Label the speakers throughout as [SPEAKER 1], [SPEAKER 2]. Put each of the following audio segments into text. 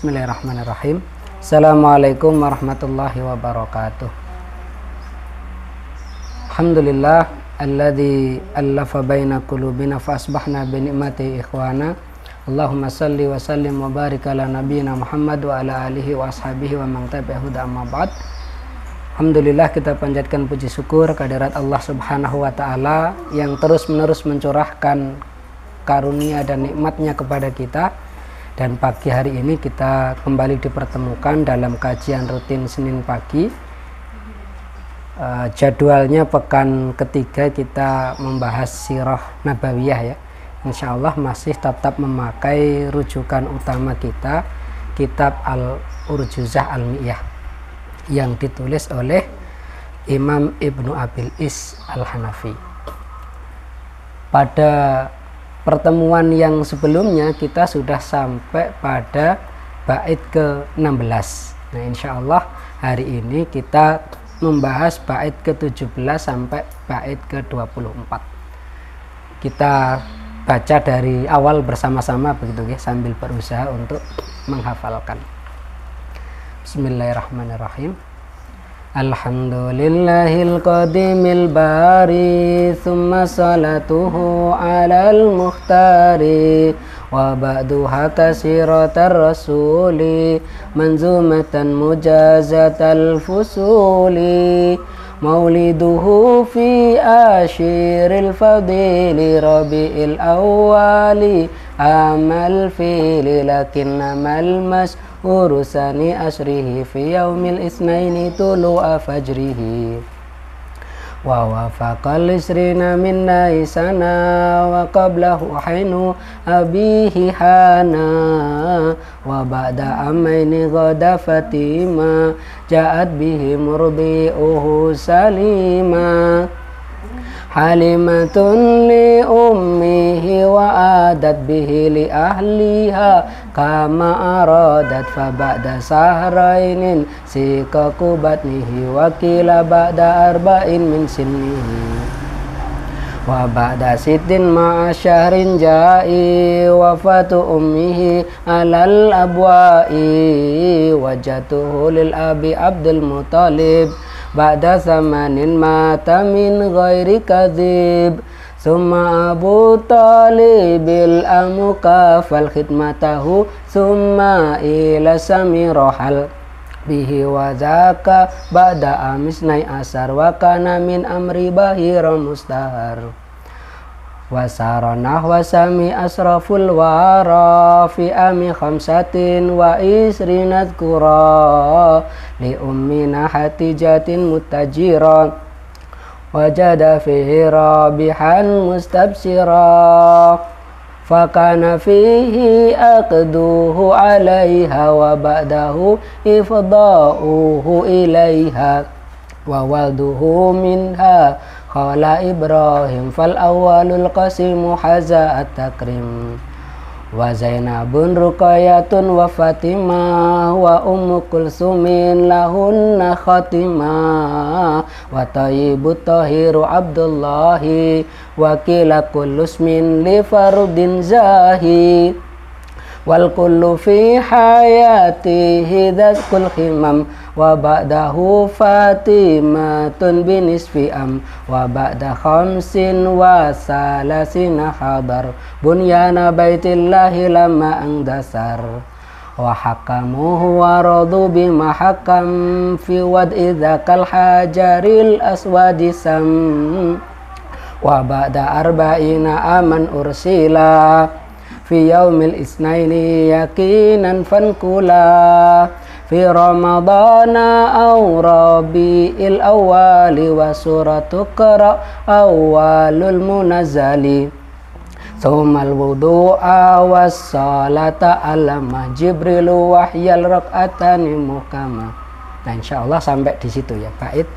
[SPEAKER 1] Bismillahirrahmanirrahim. Assalamualaikum warahmatullahi wabarakatuh. Alhamdulillah alladzi allafa baina qulubina fa asbahna bi ni'mati ikhwana. Allahumma salli wa sallim wa barik ala nabiyyina Muhammad wa ala alihi wa ashabihi wa man tabi'ahu amma ba'd. Alhamdulillah, kita panjatkan puji syukur kehadirat Allah Subhanahu wa taala yang terus-menerus mencurahkan karunia dan nikmatnya kepada kita. Dan pagi hari ini kita kembali dipertemukan dalam kajian rutin Senin pagi. Jadwalnya pekan ketiga kita membahas sirah nabawiyah ya. Insya Allah masih tetap memakai rujukan utama kita, kitab Al-Urjuzah Al-Mi'yah yang ditulis oleh Imam Ibnu Abil Is Al-Hanafi. Pada pertemuan yang sebelumnya kita sudah sampai pada bait ke-16. Nah, insya Allah hari ini kita membahas bait ke-17 sampai bait ke-24. Kita baca dari awal bersama-sama begitu ya, sambil berusaha untuk menghafalkan. Bismillahirrahmanirrahim. Alhamdulillahil qadimil bari, thumma salatuhu alal muhtari, wa ba'duha kasiratar rasuli, manzumatan mujazatal fusuli, mauliduhu fi ashiril fadili, rabi'il awwali, amal fili, lakinnamal mas urusani asrihi fi yaumil isnaini tulu'a fajrihi wa wafaqal isrina min naisana wa qablahu hainu abihi hana wa ba'da amaini ghada fatima ja'at bihi murdi'uhu salima halimatun li ummihi wa adat bihi li ahliha kama aradat fa ba'da sahrainin sika kubatnihi wa kila ba'da arba'in min sinnihi wa ba'da sitin ma'a syahrin ja'i wafatu ummihi alal abwa'i wajatuhu lil abi Abdul Muttalib ba'da zamanin mata min ghairi kadhib summa Abu Talibil amukafal khidmatahu summa ila samirohal bihi wa zaka ba'da amisnai asar wa kana min amri bahira mustahar wasaronah wasami asraful wara fi ami khamsatin wa isrinat kura li ummina hatijatin mutajiran wajada fihi rabihan mustabsira fakana fihi aqduhu alaiha wa ba'dahu ifda'uhu ilaiha wa walduhu minha qala Ibrahim fal awwalul qasimu haza at-takrim wa Zainabun Ruqayyatun wa Fatimah wa Ummu Kulsumin lahunna khatimah wa Tayyibut Tahiru Abdullahi wa kila kullu ismin li fardin zahi wal kullu fi hayatihi dzakul himam wa ba'dahu Fatimatun binisfi am wa ba'da khamsin wa salasina hadar bunyana baitillahi lama angdasar wa hakamuhu wa radu bima hakam fi wad'i dzakal hajaril aswadi sam wa ba'da arba'ina aman ursila fi yaumil isnaini yakinan fankula fi ramadana aw rabi'il awwali wa suratu qara awwalul munazzali thumal wudu'a was salata alama jibrilu wahyal rak'atani muhkama. Nah, insyaallah sampai di situ ya, bait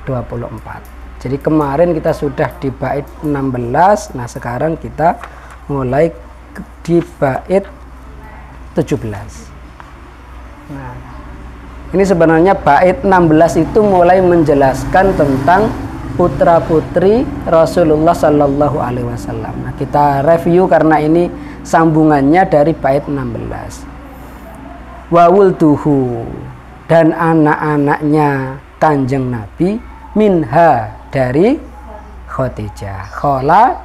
[SPEAKER 1] 24. Jadi kemarin kita sudah di bait 16. Nah, sekarang kita mulai di bait 17. Nah, ini sebenarnya bait 16 itu mulai menjelaskan tentang putra-putri Rasulullah Sallallahu Alaihi Wasallam. Nah, kita review karena ini sambungannya dari bait 16. wa wulduhu, dan anak-anaknya Kanjeng Nabi, minha, dari Khadijah, khola,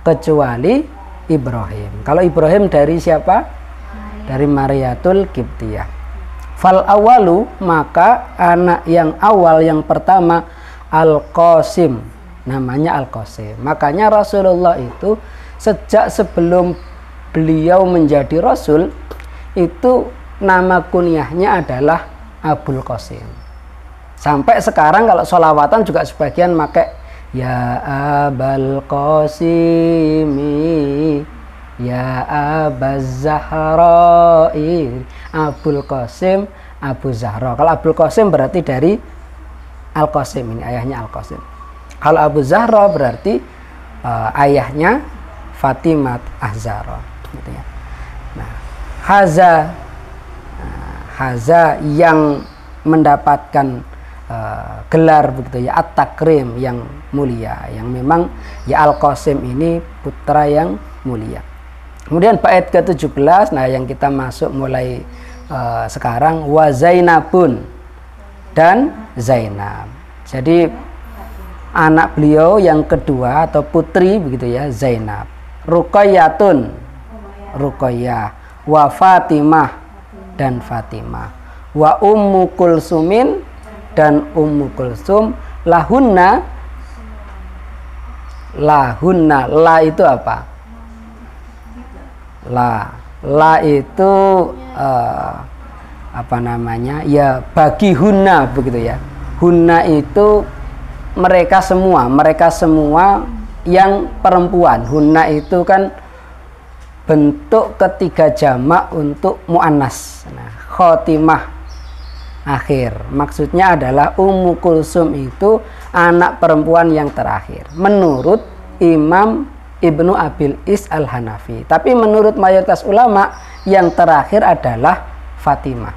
[SPEAKER 1] kecuali Ibrahim. Kalau Ibrahim dari siapa? Dari Mariatul Qibtiyah. Fal awalu, maka anak yang awal, yang pertama, Al-Qasim, namanya Al-Qasim. Makanya Rasulullah itu sejak sebelum beliau menjadi Rasul, itu nama kunyahnya adalah Abul Qasim. Sampai sekarang kalau sholawatan juga sebagian pakai ya Abul Qasimi, ya Abaz Zahra'i. Abul Qasim, Abu Zahra. Kalau Abul Qasim berarti dari Al-Qasim, ini ayahnya Al-Qasim. Kalau Abu Zahra berarti ayahnya Fatimah Az-Zahra, gitu ya. Nah, Haza yang mendapatkan gelar begitu ya, at-takrim, yang mulia, yang memang ya Al-Qasim ini putra yang mulia. Kemudian bait ke-17, nah yang kita masuk mulai sekarang, wa Zainabun, dan Zainab. Jadi anak beliau yang kedua atau putri begitu ya, Zainab. Ruqayyatun, Ruqayyah, wa Fatimah, dan Fatimah, wa Ummu Kulsumin, dan Ummu Kulsum, lahunna, la itu apa? La itu apa namanya? Ya bagi hunna begitu ya. Hunna itu mereka semua yang perempuan. Hunna itu kan bentuk ketiga jamak untuk muannas. Nah, khotimah, akhir. Maksudnya adalah Ummu Kulsum itu anak perempuan yang terakhir menurut Imam Ibnu Abil Is Al-Hanafi. Tapi menurut mayoritas ulama yang terakhir adalah Fatimah.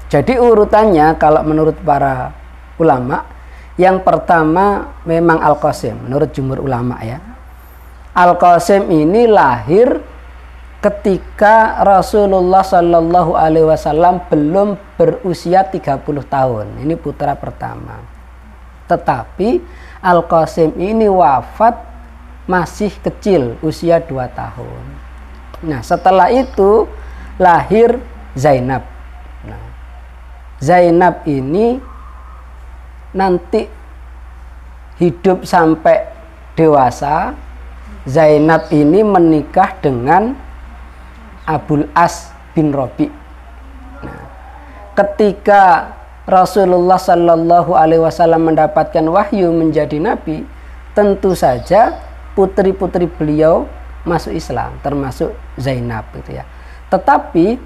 [SPEAKER 1] Jadi urutannya kalau menurut para ulama, yang pertama memang Al-Qasim menurut jumhur ulama ya. Al-Qasim ini lahir ketika Rasulullah Shallallahu Alaihi Wasallam belum berusia 30 tahun. Ini putra pertama. Tetapi Al-Qasim ini wafat masih kecil, usia 2 tahun. Nah, setelah itu lahir Zainab. Nah, Zainab ini nanti hidup sampai dewasa. Zainab ini menikah dengan Abul As bin Robi. Nah, ketika Rasulullah Shallallahu Alaihi Wasallam mendapatkan wahyu menjadi nabi, tentu saja putri-putri beliau masuk Islam, termasuk Zainab, gitu ya. Tetapi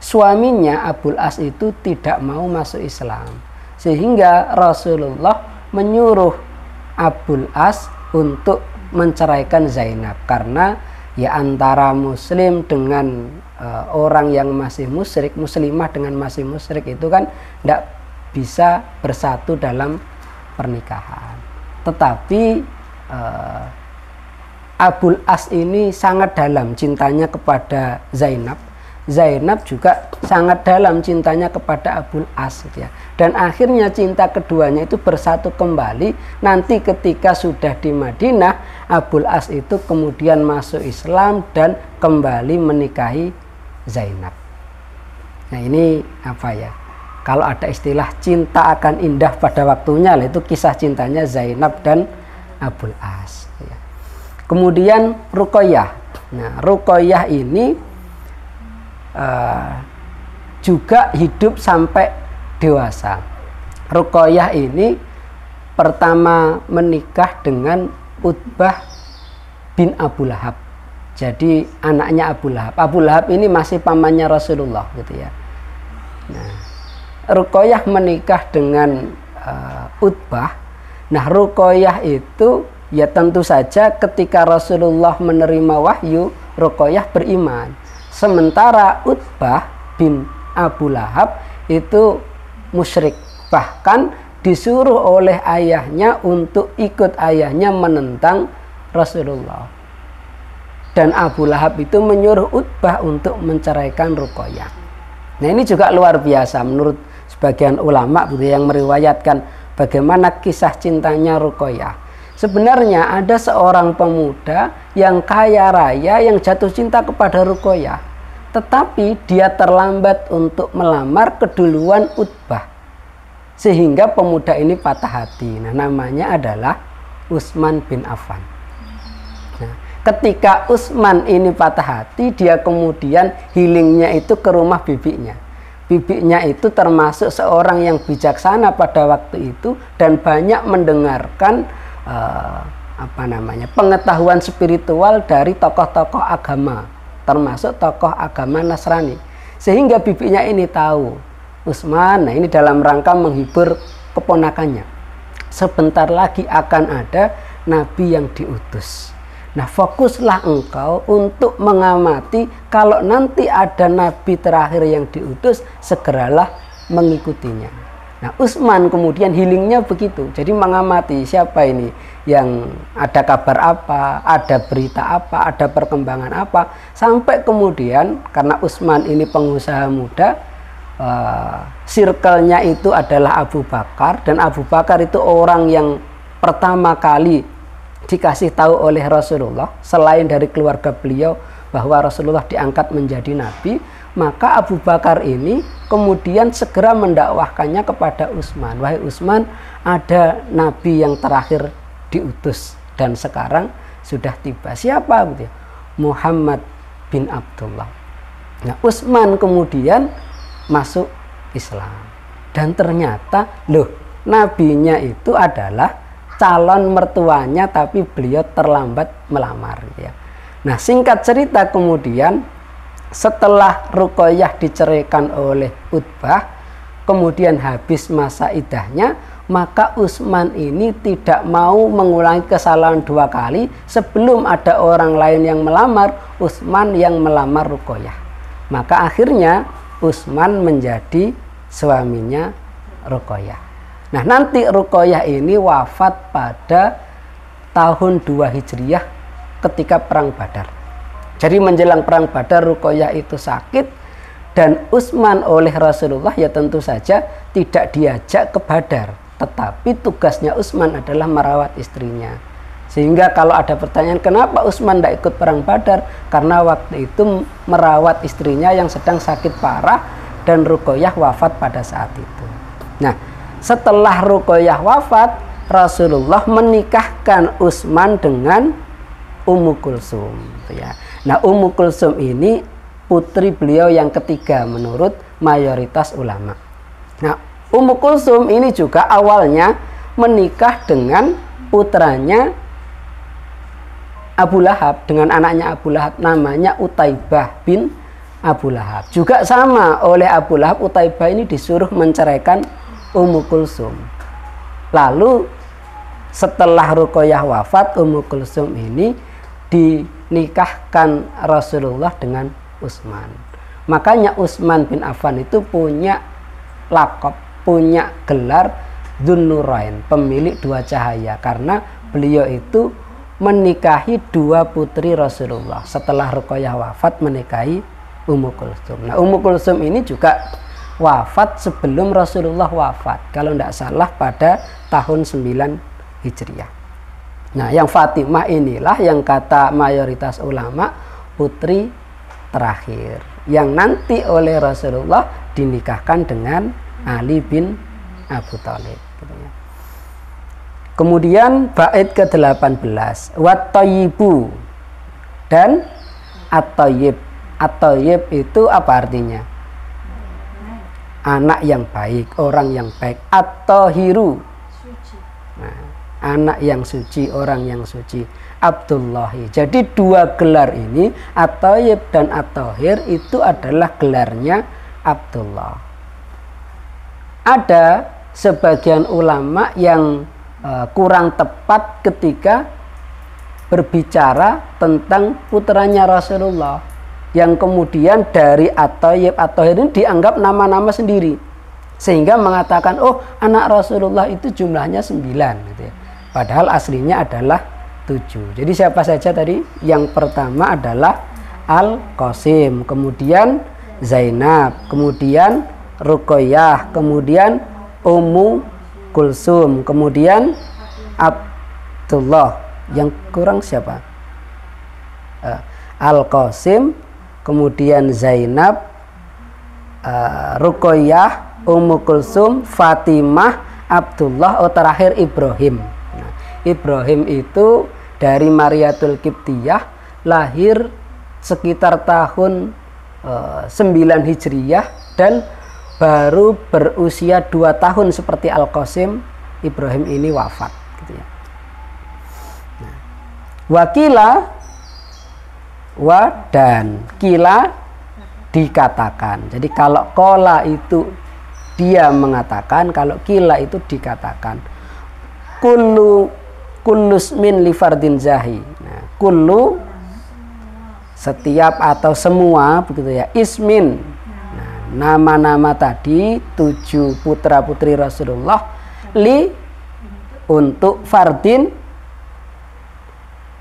[SPEAKER 1] suaminya Abul As itu tidak mau masuk Islam, sehingga Rasulullah menyuruh Abul As untuk menceraikan Zainab, karena ya antara muslim dengan orang yang masih musyrik, muslimah dengan masih musyrik itu kan tidak bisa bersatu dalam pernikahan. Tetapi Abul As ini sangat dalam cintanya kepada Zainab. Zainab juga sangat dalam cintanya kepada Abul As, gitu ya. Dan akhirnya cinta keduanya itu bersatu kembali. Nanti ketika sudah di Madinah, Abul As itu kemudian masuk Islam dan kembali menikahi Zainab. Nah, ini apa ya? Kalau ada istilah cinta akan indah pada waktunya, itu kisah cintanya Zainab dan Abul As, ya. Kemudian Ruqayyah. Nah, Ruqayyah ini juga hidup sampai dewasa. Ruqayyah ini pertama menikah dengan Utbah bin Abu Lahab. Jadi anaknya Abu Lahab. Abu Lahab ini masih pamannya Rasulullah, gitu ya. Nah, Ruqayyah menikah dengan Utbah. Nah, Ruqayyah itu ya tentu saja ketika Rasulullah menerima wahyu, Ruqayyah beriman. Sementara Utbah bin Abu Lahab itu musyrik, bahkan disuruh oleh ayahnya untuk ikut ayahnya menentang Rasulullah. Dan Abu Lahab itu menyuruh Utbah untuk menceraikan Ruqayyah. Nah ini juga luar biasa menurut sebagian ulama yang meriwayatkan bagaimana kisah cintanya Ruqayyah. Sebenarnya ada seorang pemuda yang kaya raya yang jatuh cinta kepada Ruqayyah, tetapi dia terlambat untuk melamar keduluan Utbah, sehingga pemuda ini patah hati. Nah namanya adalah Utsman bin Affan. Nah, ketika Utsman ini patah hati, dia kemudian healingnya itu ke rumah bibinya. Bibinya itu termasuk seorang yang bijaksana pada waktu itu dan banyak mendengarkan pengetahuan spiritual dari tokoh-tokoh agama, termasuk tokoh agama Nasrani. Sehingga bibinya ini tahu Utsman, nah ini dalam rangka menghibur keponakannya, sebentar lagi akan ada nabi yang diutus. Nah fokuslah engkau untuk mengamati, kalau nanti ada nabi terakhir yang diutus, segeralah mengikutinya. Nah Utsman kemudian healingnya begitu, jadi mengamati siapa ini, yang ada kabar apa, ada berita apa, ada perkembangan apa, sampai kemudian karena Utsman ini pengusaha muda, circle-nya itu adalah Abu Bakar, dan Abu Bakar itu orang yang pertama kali dikasih tahu oleh Rasulullah selain dari keluarga beliau bahwa Rasulullah diangkat menjadi nabi. Maka Abu Bakar ini kemudian segera mendakwahkannya kepada Utsman, wahai Utsman, ada nabi yang terakhir diutus dan sekarang sudah tiba. Siapa? Muhammad bin Abdullah. Nah Utsman kemudian masuk Islam, dan ternyata loh, nabinya itu adalah calon mertuanya, tapi beliau terlambat melamar ya. Nah singkat cerita, kemudian setelah Ruqayyah diceraikan oleh Utbah, kemudian habis masa iddahnya, maka Utsman ini tidak mau mengulangi kesalahan dua kali. Sebelum ada orang lain yang melamar, Utsman yang melamar Ruqayyah. Maka akhirnya Utsman menjadi suaminya Ruqayyah. Nah nanti Ruqayyah ini wafat pada tahun 2 Hijriah ketika perang Badar. Jadi menjelang perang Badar Ruqayyah itu sakit, dan Utsman oleh Rasulullah ya tentu saja tidak diajak ke Badar, tetapi tugasnya Utsman adalah merawat istrinya. Sehingga kalau ada pertanyaan kenapa Utsman tidak ikut perang Badar, karena waktu itu merawat istrinya yang sedang sakit parah, dan Ruqayyah wafat pada saat itu. Nah setelah Ruqayyah wafat, Rasulullah menikahkan Utsman dengan Ummu Kulsum ya. Nah Ummu Kulsum ini putri beliau yang ketiga menurut mayoritas ulama. Nah Ummu Kulsum ini juga awalnya menikah dengan putranya Abu Lahab, dengan anaknya Abu Lahab, namanya Utaibah bin Abu Lahab. Juga sama, oleh Abu Lahab Utaibah ini disuruh menceraikan Ummu Kulsum. Lalu setelah Ruqayyah wafat, Ummu Kulsum ini dinikahkan Rasulullah dengan Utsman. Makanya Utsman bin Affan itu punya lakop, punya gelar Dzun-Nurain, pemilik dua cahaya, karena beliau itu menikahi dua putri Rasulullah. Setelah Ruqayyah wafat menikahi Ummu Kulsum. Nah Ummu Kulsum ini juga wafat sebelum Rasulullah wafat, kalau tidak salah pada tahun 9 Hijriah. Nah yang Fatimah inilah yang kata mayoritas ulama putri terakhir, yang nanti oleh Rasulullah dinikahkan dengan Ali bin Abu Thalib. Kemudian bait ke-18, wat-thayyibu dan at-thayyib. At-thayyib itu apa artinya? Anak yang baik, orang yang baik. At-thahiru, nah, anak yang suci, orang yang suci. Abdullahi. Jadi dua gelar ini, at-thayyib dan at-thahir, itu adalah gelarnya Abdullah. Ada sebagian ulama yang kurang tepat ketika berbicara tentang putranya Rasulullah, yang kemudian dari at-thayyib, at-thahir ini dianggap nama-nama sendiri, sehingga mengatakan oh anak Rasulullah itu jumlahnya 9 gitu ya. Padahal aslinya adalah 7. Jadi siapa saja tadi? Yang pertama adalah Al-Qasim, kemudian Zainab, kemudian Ruqayyah, kemudian Ummu Kulsum, kemudian Abdullah. Yang kurang siapa? Al-Qasim, kemudian Zainab, Ruqayyah, Ummu Kulsum, Fatimah, Abdullah, terakhir Ibrahim. Nah, Ibrahim itu dari Mariatul Qibtiyah, lahir sekitar tahun 9 Hijriyah dan baru berusia 2 tahun seperti Al-Qasim. Ibrahim ini wafat gitu ya. Nah, wakila dan kila dikatakan. Jadi kalau kola itu dia mengatakan, kalau kila itu dikatakan. Kullus min li fardin zahi. Nah, kullu setiap atau semua begitu ya, ismin. Nah, nama-nama tadi 7 putra-putri Rasulullah untuk fardin.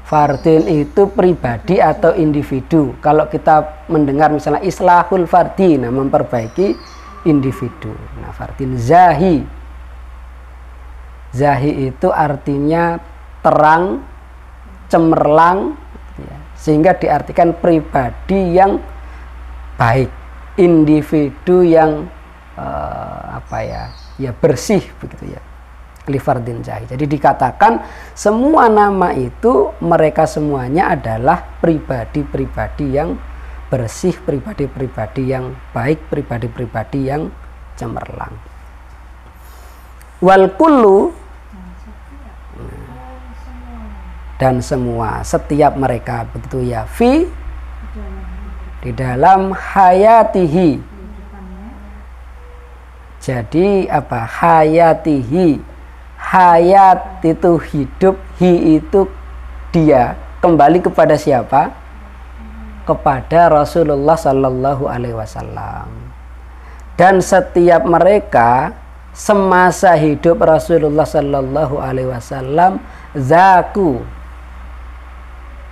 [SPEAKER 1] Fardin itu pribadi atau individu. Kalau kita mendengar misalnya islahul fardi, nah memperbaiki individu. Nah, fardin zahi. Zahi itu artinya terang, cemerlang, ya, sehingga diartikan pribadi yang baik, individu yang bersih begitu ya. Lifardin zahi. Jadi dikatakan semua nama itu mereka semuanya adalah pribadi-pribadi yang bersih, pribadi-pribadi yang baik, pribadi-pribadi yang cemerlang. Wal kullu, dan semua, setiap mereka begitu ya, fi di dalam hayatihi. Jadi apa? Hayatihi. Hayat itu hidup, hi itu dia. Kembali kepada siapa? Kepada Rasulullah Sallallahu Alaihi Wasallam. Dan setiap mereka semasa hidup Rasulullah Sallallahu Alaihi Wasallam zaku,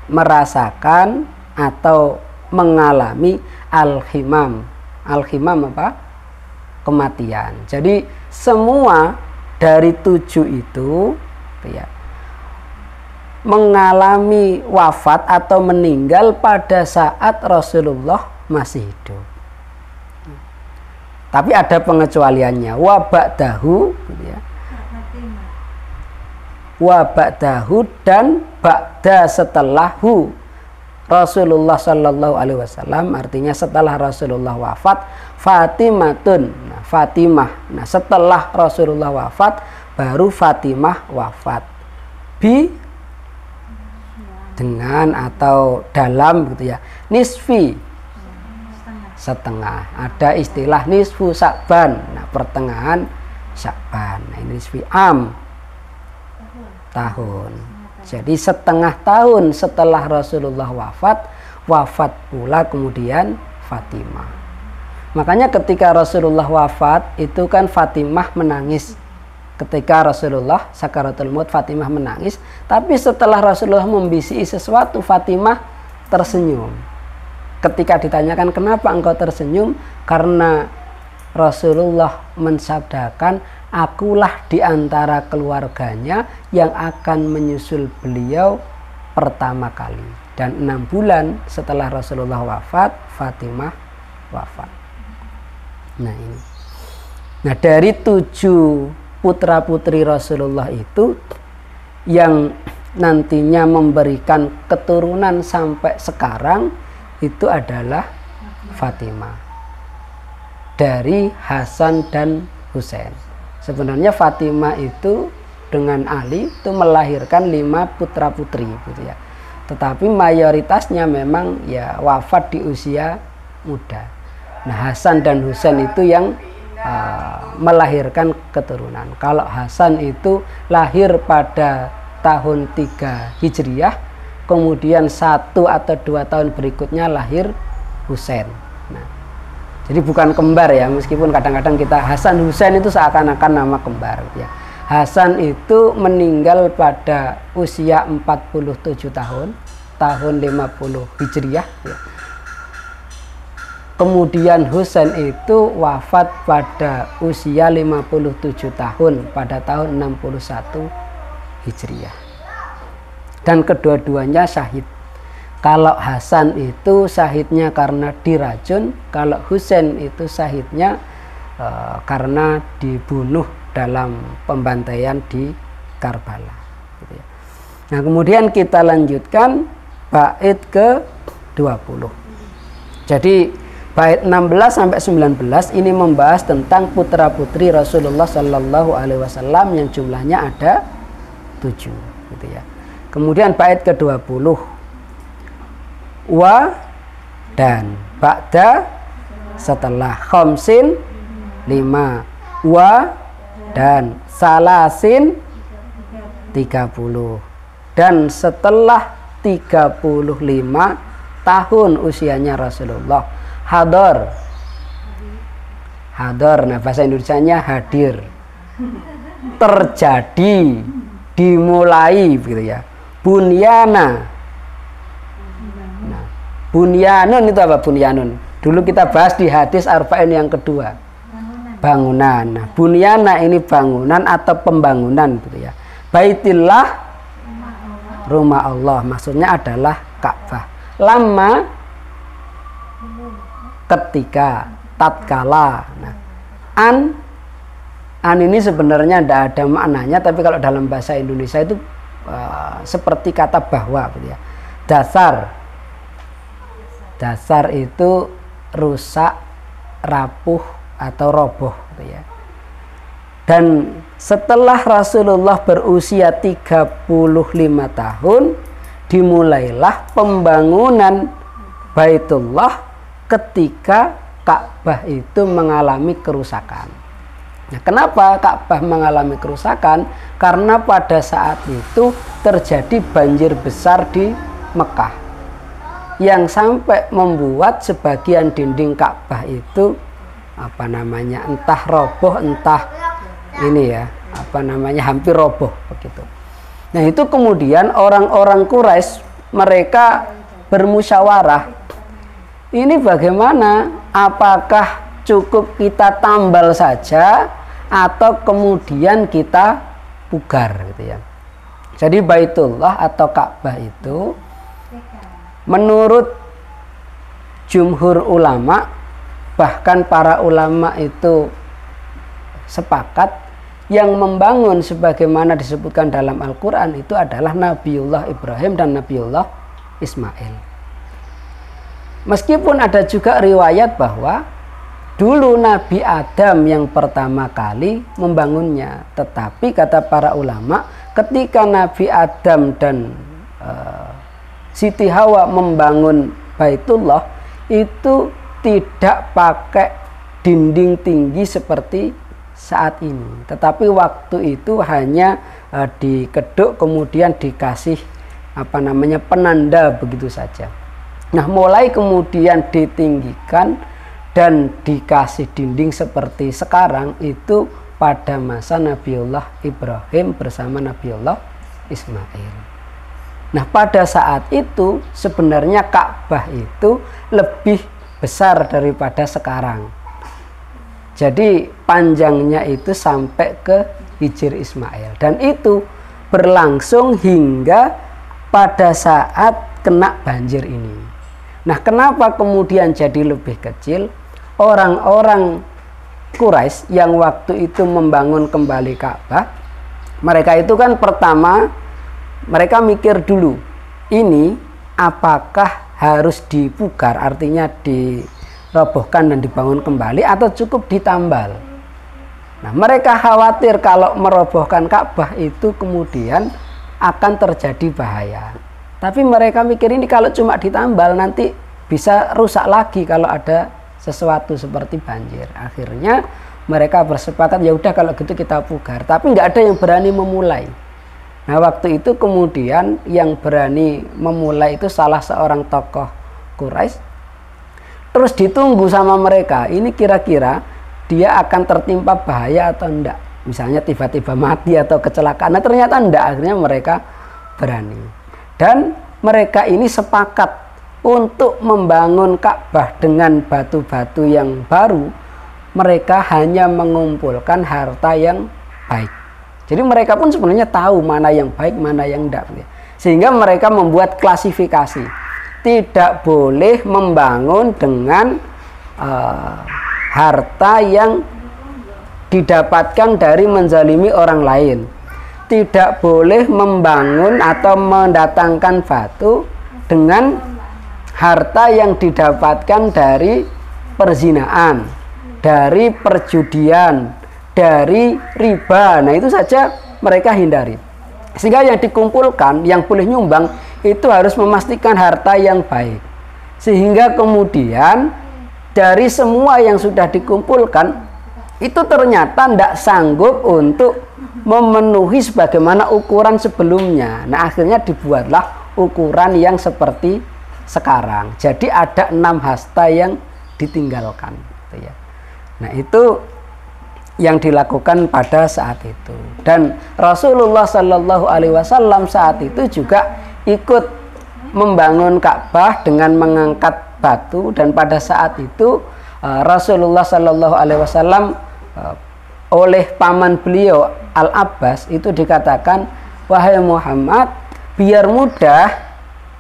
[SPEAKER 1] merasakan atau mengalami al-himam. Al-himam apa? Kematian. Jadi semua dari 7 itu ya, mengalami wafat atau meninggal pada saat Rasulullah masih hidup. Tapi ada pengecualiannya. Wa ba'dahu gitu ya. Wa ba'dahu dan ba'da setelahhu Rasulullah Sallallahu Alaihi Wasallam, artinya setelah Rasulullah wafat, Fatimatun, nah, Fatimah. Nah, setelah Rasulullah wafat, baru Fatimah wafat. Dengan atau dalam gitu ya. Nisfi, setengah. Ada istilah nisfu Sya'ban. Nah, pertengahan Sya'ban. Nah, ini nisfi tahun. Jadi setengah tahun setelah Rasulullah wafat pula kemudian Fatimah. Makanya ketika Rasulullah wafat itu kan Fatimah menangis. Ketika Rasulullah sakaratul maut, Fatimah menangis. Tapi setelah Rasulullah membisiki sesuatu, Fatimah tersenyum. Ketika ditanyakan kenapa engkau tersenyum, karena Rasulullah mensabdakan, akulah di antara keluarganya yang akan menyusul beliau pertama kali. Dan 6 bulan setelah Rasulullah wafat, Fatimah wafat. Nah ini. Nah dari 7 putra-putri Rasulullah itu yang nantinya memberikan keturunan sampai sekarang itu adalah Fatimah. Dari Hasan dan Husain. Sebenarnya Fatimah itu dengan Ali itu melahirkan 5 putra-putri gitu ya. Tetapi mayoritasnya memang ya wafat di usia muda. Nah, Hasan dan Husain itu yang melahirkan keturunan. Kalau Hasan itu lahir pada tahun 3 Hijriyah, kemudian 1 atau 2 tahun berikutnya lahir Husain. Nah, jadi bukan kembar ya, meskipun kadang-kadang kita Hasan Husain itu seakan-akan nama kembar ya. Hasan itu meninggal pada usia 47 tahun 50 Hijriyah ya. Kemudian Husain itu wafat pada usia 57 tahun pada tahun 61 Hijriah. Dan kedua-duanya syahid. Kalau Hasan itu syahidnya karena diracun, kalau Husain itu syahidnya karena dibunuh dalam pembantaian di Karbala. Gitu ya. Nah, kemudian kita lanjutkan bait ke-20. Jadi bait 16 sampai 19 ini membahas tentang putra-putri Rasulullah Shallallahu alaihi wasallam yang jumlahnya ada 7, gitu ya. Kemudian bait ke-20 wa dan ba'da setelah khamsin 5 wa dan salasin 30 dan setelah 35 tahun usianya Rasulullah hadar. Nah bahasa Indonesianya hadir, terjadi, dimulai, begitu ya. Bunyana. Nah, bunyanun itu apa bunyanun? Dulu kita bahas di hadis arba'in yang kedua. Bangunan. Nah, bunyana ini bangunan atau pembangunan, gitu ya. Baitillah, rumah Allah, maksudnya adalah Ka'bah. Lama, ketika, tatkala. Nah, an ini sebenarnya tidak ada maknanya, tapi kalau dalam bahasa Indonesia itu seperti kata bahwa, gitu ya. Dasar itu rusak, rapuh atau roboh, gitu ya. Dan setelah Rasulullah berusia 35 tahun, dimulailah pembangunan Baitullah ketika Ka'bah itu mengalami kerusakan. Nah, kenapa Ka'bah mengalami kerusakan? Karena pada saat itu terjadi banjir besar di Mekah yang sampai membuat sebagian dinding Ka'bah itu entah roboh, entah ini ya, hampir roboh begitu. Nah, itu kemudian orang-orang Quraisy mereka bermusyawarah. Ini bagaimana? Apakah cukup kita tambal saja atau kemudian kita pugar, gitu ya. Jadi Baitullah atau Ka'bah itu menurut jumhur ulama, bahkan para ulama itu sepakat yang membangun sebagaimana disebutkan dalam Al-Quran itu adalah Nabiullah Ibrahim dan Nabiullah Ismail. Meskipun ada juga riwayat bahwa dulu Nabi Adam yang pertama kali membangunnya, tetapi kata para ulama ketika Nabi Adam dan Siti Hawa membangun Baitullah itu tidak pakai dinding tinggi seperti saat ini, tetapi waktu itu hanya dikeduk kemudian dikasih penanda begitu saja. Nah, mulai kemudian ditinggikan dan dikasih dinding seperti sekarang itu pada masa Nabiullah Ibrahim bersama Nabiullah Ismail. Nah, pada saat itu sebenarnya Ka'bah itu lebih besar daripada sekarang. Jadi panjangnya itu sampai ke Hijr Ismail, dan itu berlangsung hingga pada saat kena banjir ini. Nah, kenapa kemudian jadi lebih kecil? Orang-orang Quraisy yang waktu itu membangun kembali Ka'bah, mereka itu kan pertama mereka mikir dulu, ini apakah harus dipugar, artinya dirobohkan dan dibangun kembali, atau cukup ditambal. Nah, mereka khawatir kalau merobohkan Ka'bah itu kemudian akan terjadi bahaya. Tapi mereka mikir ini kalau cuma ditambal nanti bisa rusak lagi kalau ada sesuatu seperti banjir. Akhirnya mereka bersepakat, ya udah kalau gitu kita pugar. Tapi nggak ada yang berani memulai. Nah, waktu itu kemudian yang berani memulai itu salah seorang tokoh Quraisy. Terus ditunggu sama mereka, ini kira-kira dia akan tertimpa bahaya atau enggak. Misalnya tiba-tiba mati atau kecelakaan. Nah, ternyata enggak, akhirnya mereka berani. Dan mereka ini sepakat untuk membangun Ka'bah dengan batu-batu yang baru, mereka hanya mengumpulkan harta yang baik. Jadi mereka pun sebenarnya tahu mana yang baik, mana yang tidak. Sehingga mereka membuat klasifikasi. Tidak boleh membangun dengan harta yang didapatkan dari menzalimi orang lain. Tidak boleh membangun atau mendatangkan batu dengan harta yang didapatkan dari perzinaan, dari perjudian, dari riba. Nah, itu saja mereka hindari. Sehingga yang dikumpulkan, yang boleh nyumbang, itu harus memastikan harta yang baik. Sehingga kemudian dari semua yang sudah dikumpulkan, itu ternyata tidak sanggup untuk memenuhi sebagaimana ukuran sebelumnya. Nah, akhirnya dibuatlah ukuran yang seperti sekarang. Jadi ada 6 hasta yang ditinggalkan. Nah, itu yang dilakukan pada saat itu. Dan Rasulullah Shallallahu Alaihi Wasallam saat itu juga ikut membangun Ka'bah dengan mengangkat batu. Dan pada saat itu Rasulullah Shallallahu Alaihi Wasallam oleh paman beliau Al-Abbas itu dikatakan, wahai Muhammad, biar mudah,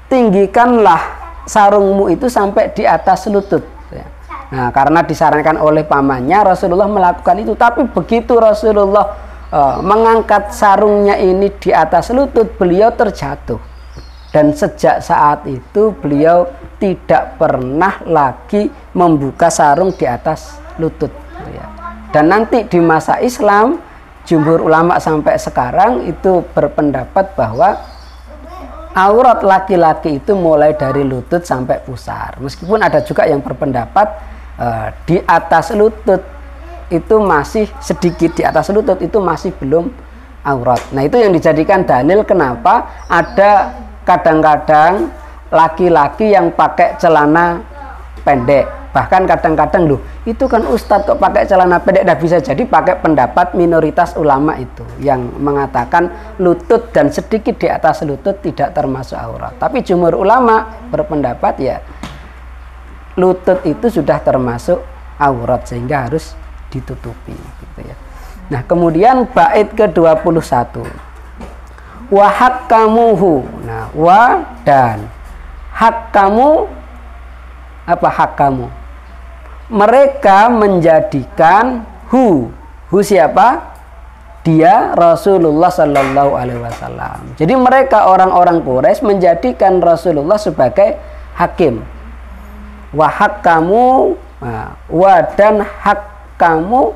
[SPEAKER 1] tinggikanlah sarungmu itu sampai di atas lutut. Nah, karena disarankan oleh pamannya, Rasulullah melakukan itu. Tapi begitu Rasulullah mengangkat sarungnya ini di atas lutut, beliau terjatuh. Dan sejak saat itu beliau tidak pernah lagi membuka sarung di atas lutut. Dan nanti di masa Islam, jumhur ulama sampai sekarang itu berpendapat bahwa aurat laki-laki itu mulai dari lutut sampai pusar. Meskipun ada juga yang berpendapat di atas lutut itu masih sedikit, di atas lutut itu masih belum aurat. Nah, itu yang dijadikan dalil kenapa ada kadang-kadang laki-laki yang pakai celana pendek. Bahkan kadang-kadang, loh, itu kan ustadz kok pakai celana pendek. Tidak bisa jadi pakai pendapat minoritas ulama itu yang mengatakan lutut dan sedikit di atas lutut tidak termasuk aurat. Tapi jumhur ulama berpendapat ya lutut itu sudah termasuk aurat sehingga harus ditutupi, gitu ya. Nah, kemudian bait ke-21. Wa hakkamuhu. Nah, wa dan hak kamu, apa hak kamu? Mereka menjadikan hu siapa? Dia Rasulullah Sallallahu Alaihi Wasallam. Jadi mereka orang-orang Quraisy menjadikan Rasulullah sebagai hakim. Wa hak kamu, wa dan hak kamu,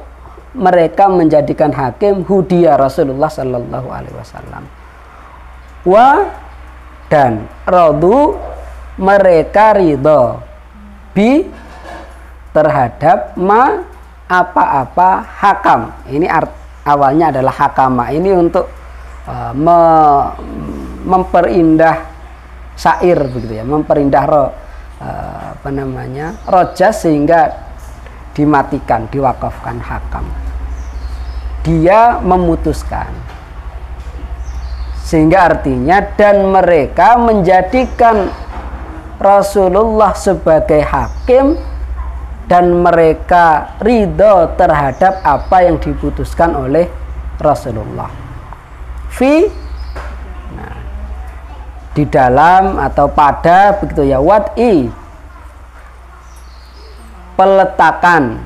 [SPEAKER 1] mereka menjadikan hakim dia Rasulullah Sallallahu Alaihi Wasallam. Wa dan radu, mereka ridho bi terhadap ma apa-apa hakam. Ini awalnya adalah hakama. Ini untuk memperindah syair, begitu ya, memperindah rojas sehingga dimatikan, diwakafkan hakam. Dia memutuskan, sehingga artinya dan mereka menjadikan Rasulullah sebagai hakim dan mereka ridho terhadap apa yang diputuskan oleh Rasulullah. Di dalam atau pada, begitu ya, wad'i, peletakan,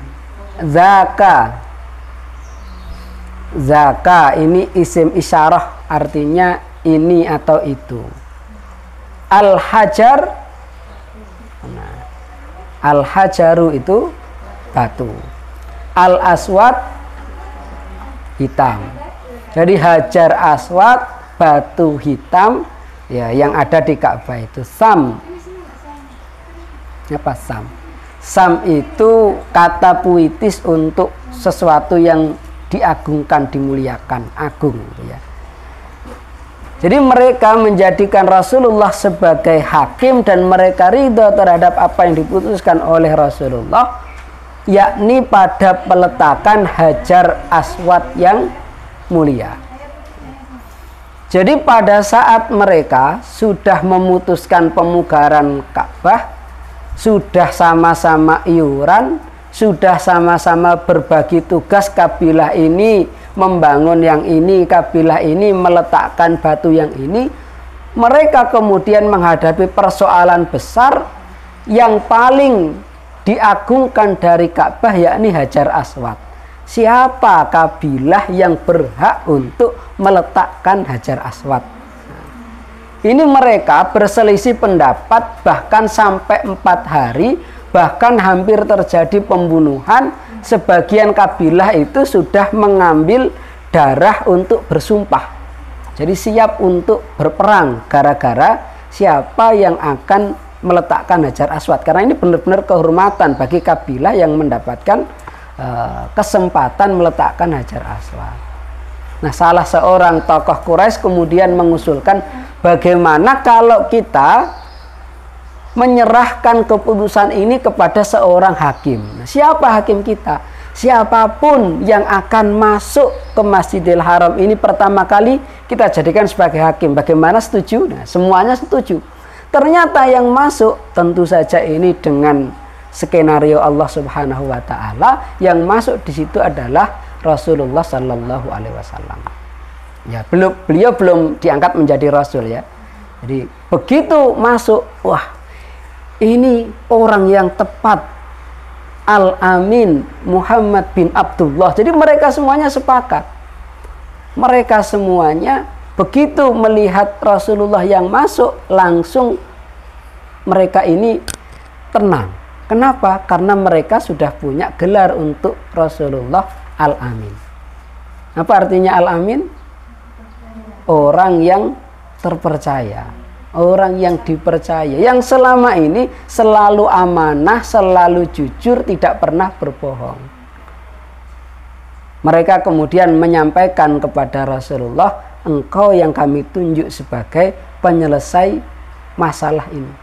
[SPEAKER 1] zaka ini isim isyarah, artinya ini atau itu. Al-hajar, al-hajaru itu batu, al-aswad hitam. Jadi hajar aswad, batu hitam, ya, yang ada di Ka'bah itu. Sam, apa sam? Sam itu kata puitis untuk sesuatu yang diagungkan, dimuliakan, agung, ya. Jadi mereka menjadikan Rasulullah sebagai hakim dan mereka ridho terhadap apa yang diputuskan oleh Rasulullah, yakni pada peletakan hajar aswad yang mulia. Jadi pada saat mereka sudah memutuskan pemugaran Ka'bah, sudah sama-sama iuran, sudah sama-sama berbagi tugas, kabilah ini membangun yang ini, kabilah ini meletakkan batu yang ini, mereka kemudian menghadapi persoalan besar yang paling diagungkan dari Ka'bah, yakni Hajar Aswad. Siapa kabilah yang berhak untuk meletakkan Hajar Aswad? Ini mereka berselisih pendapat bahkan sampai 4 hari, bahkan hampir terjadi pembunuhan. Sebagian kabilah itu sudah mengambil darah untuk bersumpah. Jadi siap untuk berperang gara-gara siapa yang akan meletakkan Hajar Aswad. Karena ini benar-benar kehormatan bagi kabilah yang mendapatkan kesempatan meletakkan Hajar Aswad. Nah, salah seorang tokoh Quraisy kemudian mengusulkan, bagaimana kalau kita menyerahkan keputusan ini kepada seorang hakim. Nah, siapa hakim kita? Siapapun yang akan masuk ke Masjidil Haram ini pertama kali kita jadikan sebagai hakim. Bagaimana, setuju? Nah, semuanya setuju. Ternyata yang masuk tentu saja ini dengan skenario Allah Subhanahu wa taala, yang masuk di situ adalah Rasulullah sallallahu alaihi wasallam. Ya, beliau belum diangkat menjadi rasul ya. Jadi begitu masuk, wah, ini orang yang tepat, Al-Amin Muhammad bin Abdullah. Jadi mereka semuanya sepakat. Mereka semuanya begitu melihat Rasulullah yang masuk, langsung mereka ini tenang. Kenapa? Karena mereka sudah punya gelar untuk Rasulullah Al-Amin. Apa artinya Al-Amin? Orang yang terpercaya, orang yang dipercaya, yang selama ini selalu amanah, selalu jujur, tidak pernah berbohong. Mereka kemudian menyampaikan kepada Rasulullah, engkau yang kami tunjuk sebagai penyelesai masalah ini.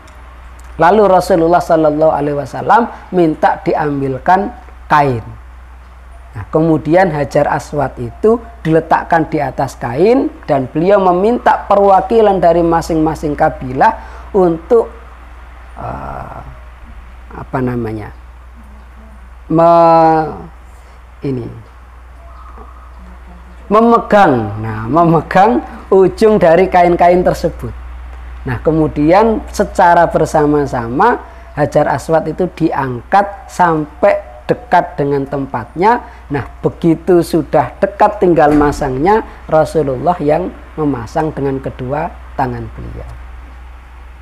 [SPEAKER 1] Lalu Rasulullah Sallallahu Alaihi Wasallam minta diambilkan kain. Nah, kemudian Hajar Aswad itu diletakkan di atas kain dan beliau meminta perwakilan dari masing-masing kabilah untuk memegang ujung dari kain-kain tersebut. Nah, kemudian secara bersama-sama Hajar Aswad itu diangkat sampai dekat dengan tempatnya. Nah, begitu sudah dekat tinggal masangnya, Rasulullah yang memasang dengan kedua tangan beliau.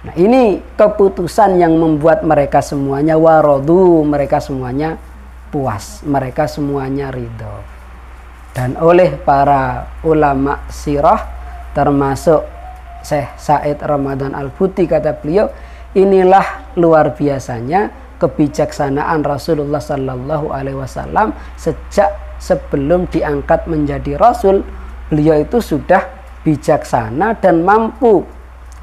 [SPEAKER 1] Nah, ini keputusan yang membuat mereka semuanya warodu, mereka semuanya puas, mereka semuanya ridho. Dan oleh para ulama sirah termasuk Syekh Said Ramadan Al-Buti, kata beliau, inilah luar biasanya kebijaksanaan Rasulullah Sallallahu Alaihi Wasallam. Sejak sebelum diangkat menjadi Rasul, beliau itu sudah bijaksana dan mampu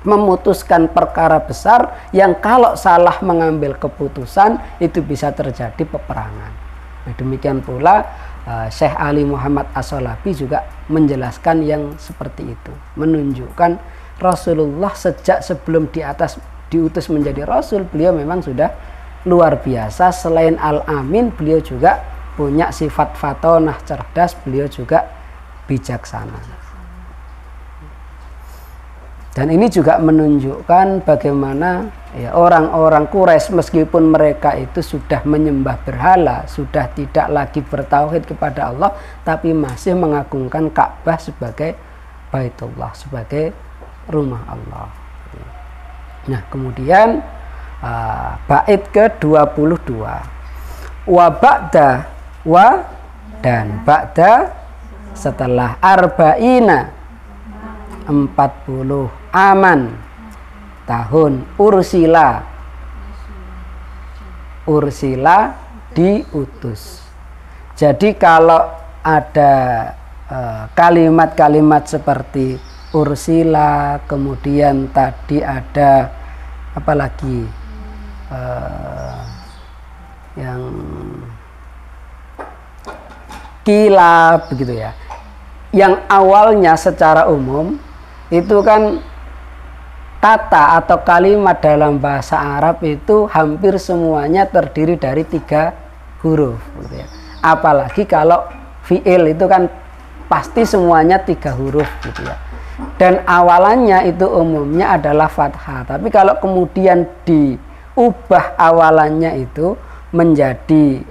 [SPEAKER 1] memutuskan perkara besar yang kalau salah mengambil keputusan itu bisa terjadi peperangan. Nah, demikian pula Syekh Ali Muhammad As-Shalabi juga menjelaskan yang seperti itu, menunjukkan Rasulullah sejak sebelum diutus menjadi Rasul, beliau memang sudah luar biasa. Selain Al-Amin, beliau juga punya sifat fatonah, cerdas, beliau juga bijaksana. Dan ini juga menunjukkan bagaimana ya, orang-orang Quraisy meskipun mereka itu sudah menyembah berhala, sudah tidak lagi bertauhid kepada Allah, tapi masih mengagungkan Ka'bah sebagai Baitullah, sebagai rumah Allah. Nah, kemudian bait ke-22, wa ba'da, wa dan ba'da setelah arba'ina 40 aman tahun, ursila diutus. Jadi kalau ada kalimat-kalimat seperti ursila, kemudian tadi ada apalagi yang kila begitu ya, yang awalnya secara umum itu kan kata atau kalimat dalam bahasa Arab itu hampir semuanya terdiri dari 3 huruf gitu ya. Apalagi kalau fi'il itu kan pasti semuanya 3 huruf gitu ya. Dan awalannya itu umumnya adalah fathah. Tapi kalau kemudian diubah awalannya itu menjadi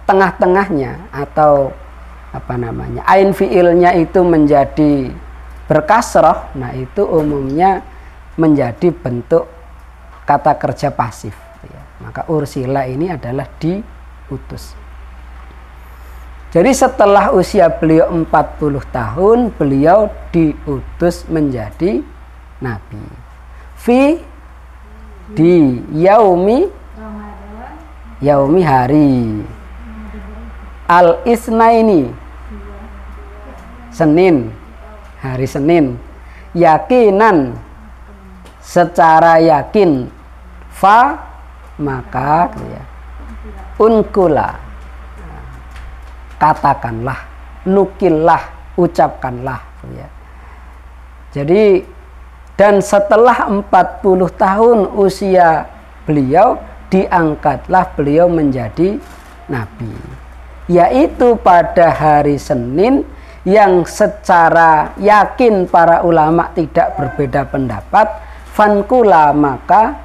[SPEAKER 1] tengah-tengahnya atau apa namanya, ain fi'ilnya itu menjadi berkasroh, nah itu umumnya menjadi bentuk kata kerja pasif ya. Maka ursila ini adalah diutus. Jadi setelah usia beliau 40 tahun beliau diutus menjadi nabi. Di yaumi hari al isnaini Senin, hari Senin, yakinan secara yakin, maka ya, unkula katakanlah, nukillah, ucapkanlah ya. Jadi dan setelah 40 tahun usia beliau diangkatlah beliau menjadi nabi, yaitu pada hari Senin yang secara yakin para ulama tidak berbeda pendapat. Fankula maka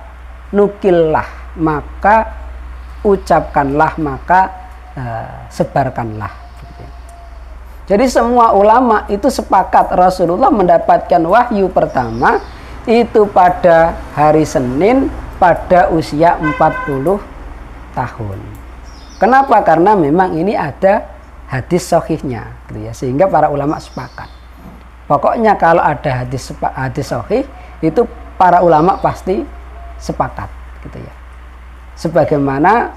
[SPEAKER 1] nukillah, maka ucapkanlah, maka sebarkanlah. Jadi semua ulama itu sepakat Rasulullah mendapatkan wahyu pertama itu pada hari Senin pada usia 40 tahun. Kenapa? Karena memang ini ada hadis sahihnya gitu ya, sehingga para ulama sepakat. Pokoknya kalau ada hadis sahih itu para ulama pasti sepakat gitu ya. Sebagaimana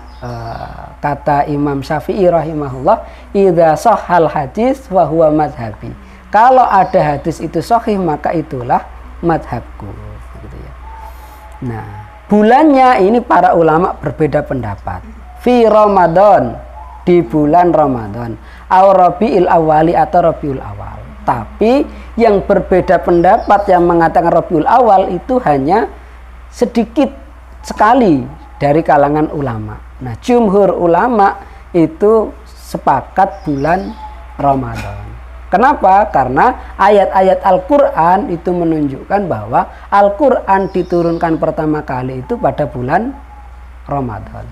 [SPEAKER 1] kata Imam Syafi'i rahimahullah, idza sahhal hadis wa huwa madhhabi. Kalau ada hadis itu sahih maka itulah madhabku gitu ya. Nah, bulannya ini para ulama berbeda pendapat. Fi Ramadan, di bulan Ramadan, au Rabiul Awali atau Rabiul Awal. Tapi yang berbeda pendapat yang mengatakan Rabiul Awal itu hanya sedikit sekali dari kalangan ulama. Nah, jumhur ulama itu sepakat bulan Ramadan. Kenapa? Karena ayat-ayat Al-Quran itu menunjukkan bahwa Al-Quran diturunkan pertama kali itu pada bulan Ramadan.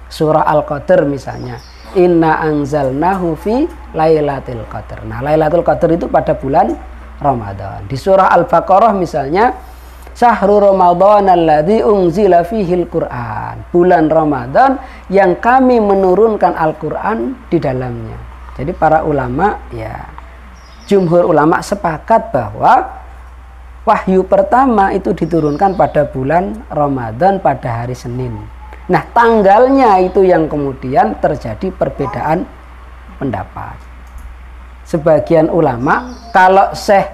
[SPEAKER 1] Surah Al-Qadr misalnya, inna anzalnahu fi lailatul qadr. Nah, lailatul qadr itu pada bulan Ramadan. Di surah Al-Baqarah misalnya, syahrul Ramadan alladzi unzila fihil Qur'an. Bulan Ramadan yang kami menurunkan Al-Qur'an di dalamnya. Jadi para ulama ya, jumhur ulama sepakat bahwa wahyu pertama itu diturunkan pada bulan Ramadan pada hari Senin. Nah, tanggalnya itu yang kemudian terjadi perbedaan pendapat. Sebagian ulama, kalau Syekh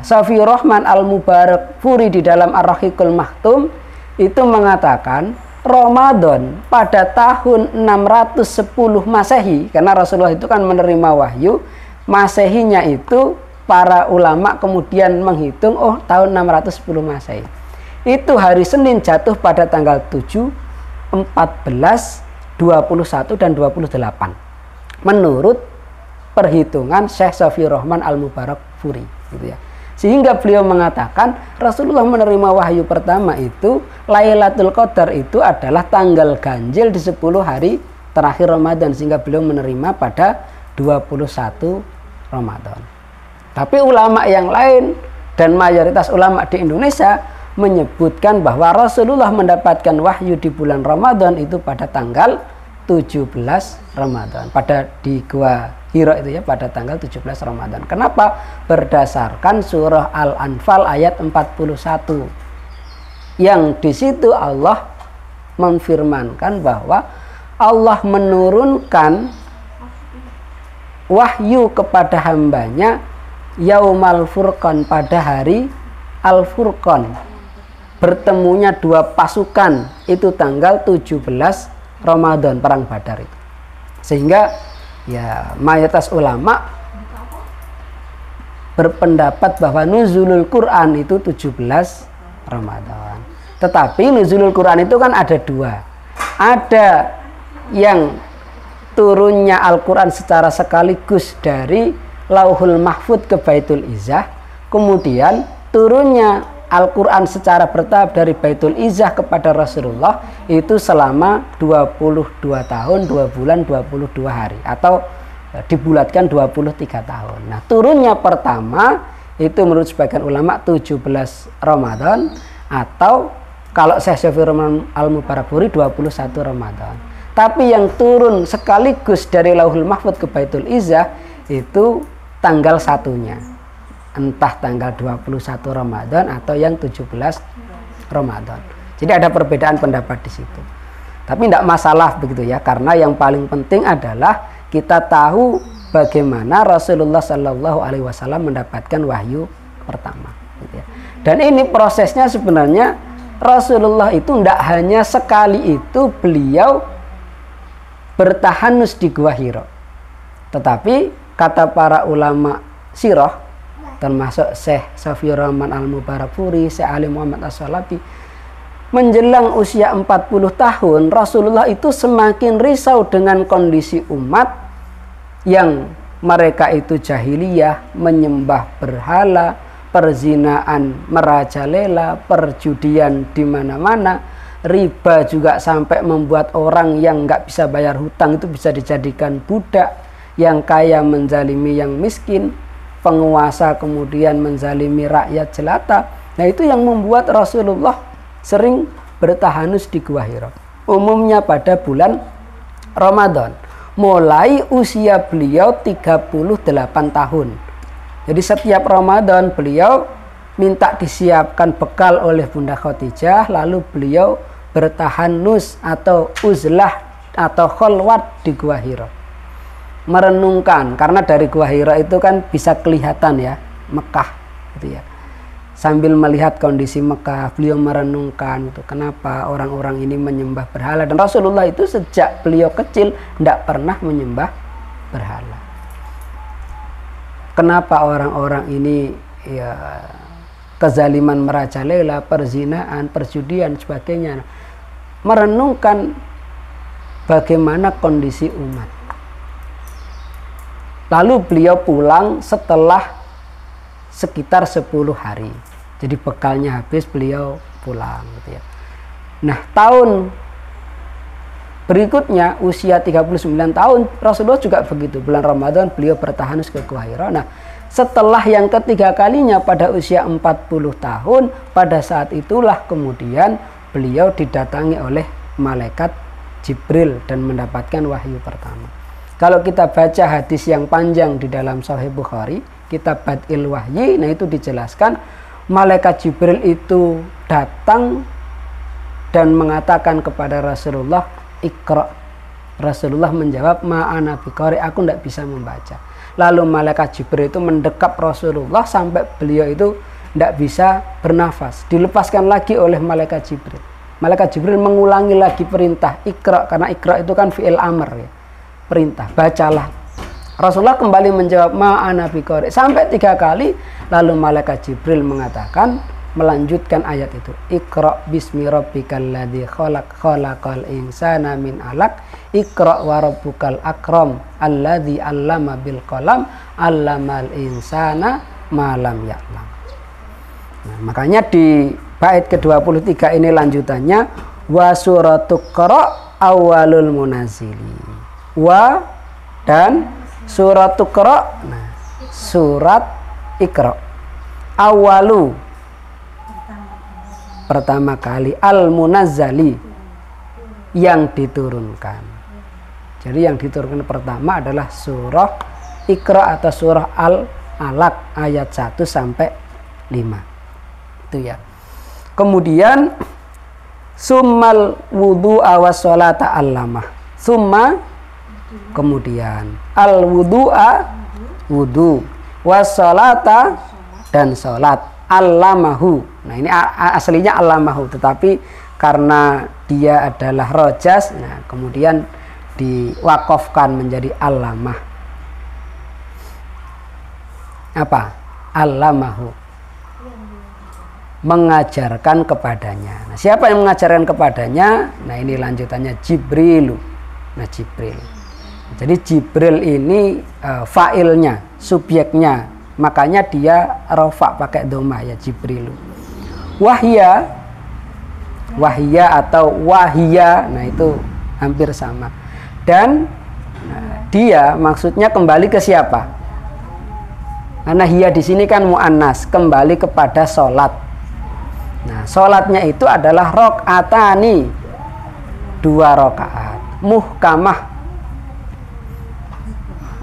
[SPEAKER 1] Safi Rahman Al-Mubarakfuri di dalam Ar-Rahiqul Maktum itu mengatakan Ramadan pada tahun 610 Masehi, karena Rasulullah itu kan menerima wahyu, Masehinya itu para ulama kemudian menghitung tahun 610 Masehi. Itu hari Senin jatuh pada tanggal 7, 14, 21 dan 28 menurut perhitungan Syekh Safi Rahman Al-Mubarakfuri gitu ya. Sehingga beliau mengatakan Rasulullah menerima wahyu pertama itu Lailatul Qadar itu adalah tanggal ganjil di 10 hari terakhir Ramadan, sehingga beliau menerima pada 21 Ramadan. Tapi ulama yang lain dan mayoritas ulama di Indonesia menyebutkan bahwa Rasulullah mendapatkan wahyu di bulan Ramadan itu pada tanggal 17 Ramadan, pada di Gua Hira itu ya, pada tanggal 17 Ramadan. Kenapa? Berdasarkan surah Al-Anfal ayat 41 yang di situ Allah memfirmankan bahwa Allah menurunkan wahyu kepada hambanya Yaumal Furqan, pada hari Al-Furqan, bertemunya dua pasukan itu tanggal 17 Ramadan, perang Badar itu. Sehingga ya mayoritas ulama berpendapat bahwa nuzulul Quran itu 17 Ramadan. Tetapi nuzulul Quran itu kan ada dua. Ada yang turunnya Al-Quran secara sekaligus dari Lauhul Mahfud ke Baitul Izzah, kemudian turunnya Al-Quran secara bertahap dari Baitul Izzah kepada Rasulullah itu selama 22 tahun, 2 bulan, 22 hari, atau dibulatkan 23 tahun. Nah, turunnya pertama itu menurut sebagian ulama 17 Ramadan, atau kalau Syekh Syafi'i Rahman Al-Mubarakfuri 21 Ramadan. Tapi yang turun sekaligus dari Lauhul Mahfud ke Baitul Izzah itu tanggal satunya. Entah tanggal 21 Ramadan atau yang 17 Ramadan. Jadi ada perbedaan pendapat di situ. Tapi tidak masalah begitu ya, karena yang paling penting adalah kita tahu bagaimana Rasulullah Shallallahu Alaihi Wasallam mendapatkan wahyu pertama. Gitu ya. Dan ini prosesnya sebenarnya Rasulullah itu tidak hanya sekali itu beliau bertahanus di Gua Hira, tetapi kata para ulama sirah termasuk Syekh Syafi'i Rahman Al-Mubarakfuri, Syekh Ali Muhammad As-Salafi, menjelang usia 40 tahun Rasulullah itu semakin risau dengan kondisi umat yang mereka itu jahiliyah, menyembah berhala, perzinaan merajalela, perjudian di mana-mana, riba juga sampai membuat orang yang nggak bisa bayar hutang itu bisa dijadikan budak, yang kaya menzalimi yang miskin, penguasa kemudian menzalimi rakyat jelata. Nah, itu yang membuat Rasulullah sering bertahanus di Gua Hira, umumnya pada bulan Ramadan. Mulai usia beliau 38 tahun. Jadi setiap Ramadan beliau minta disiapkan bekal oleh Bunda Khadijah, lalu beliau bertahanus atau uzlah atau kholwat di Gua Hira. Merenungkan, karena dari Gua Hira itu kan bisa kelihatan ya Mekah gitu ya. Sambil melihat kondisi Mekah, beliau merenungkan itu kenapa orang-orang ini menyembah berhala, dan Rasulullah itu sejak beliau kecil tidak pernah menyembah berhala. Kenapa orang-orang ini ya kezaliman merajalela, perzinaan, perjudian sebagainya. Merenungkan bagaimana kondisi umat. Lalu beliau pulang setelah sekitar 10 hari. Jadi bekalnya habis, beliau pulang gitu ya. Nah, tahun berikutnya usia 39 tahun Rasulullah juga begitu. Bulan Ramadan beliau bertahanus ke Gua Hira. Nah, setelah yang ketiga kalinya pada usia 40 tahun, pada saat itulah kemudian beliau didatangi oleh malaikat Jibril dan mendapatkan wahyu pertama. Kalau kita baca hadis yang panjang di dalam Sahih Bukhari, kitab Bad'il Wahyi, nah itu dijelaskan malaikat Jibril itu datang dan mengatakan kepada Rasulullah, Iqra. Rasulullah menjawab, ma'ana biqari, aku tidak bisa membaca. Lalu malaikat Jibril itu mendekap Rasulullah sampai beliau itu tidak bisa bernafas. Dilepaskan lagi oleh malaikat Jibril. Malaikat Jibril mengulangi lagi perintah Iqra, karena Iqra itu kan fi'il amr ya, perintah, bacalah. Rasulullah kembali menjawab ma'ana biqari sampai 3 kali. Lalu malaikat Jibril mengatakan, melanjutkan ayat itu, Iqra bismi rabbikal ladzi khalaq, khalaqal insana min alaq, Iqra wa rabbukal akram alladzi 'allama bil qalam, 'allamal insana ma lam ya'lam. Nah, makanya di bait ke-23 ini lanjutannya, wa suratul Qara awalul munazzili. Wa dan suratul Qara, nah, surat Iqra. Awalu pertama kali, al-munazzali yang diturunkan. Jadi yang diturunkan pertama adalah surah Iqra atau surah Al-Alaq ayat 1 sampai 5. Itu ya. Kemudian summal wudu'a was sholata allamah. Summa kemudian al-wudu'a wudu, was sholata dan sholat, allamahu. Nah, ini aslinya allamahu, tetapi karena dia adalah rojas, nah kemudian diwakafkan menjadi allamah. Apa? allamahu, mengajarkan kepadanya. Nah, siapa yang mengajarkan kepadanya? Nah, ini lanjutannya Jibrilu. Nah, Jibril. Jadi Jibril ini fa'ilnya, subjeknya. Makanya dia rafa pakai dhamma ya, Jibrilu. Wahya atau wahya, nah itu hampir sama. Dan dia maksudnya kembali ke siapa? Karena hiya di sini kan muannas, kembali kepada sholat. Nah, sholatnya itu adalah rakaatani, 2 rakaat.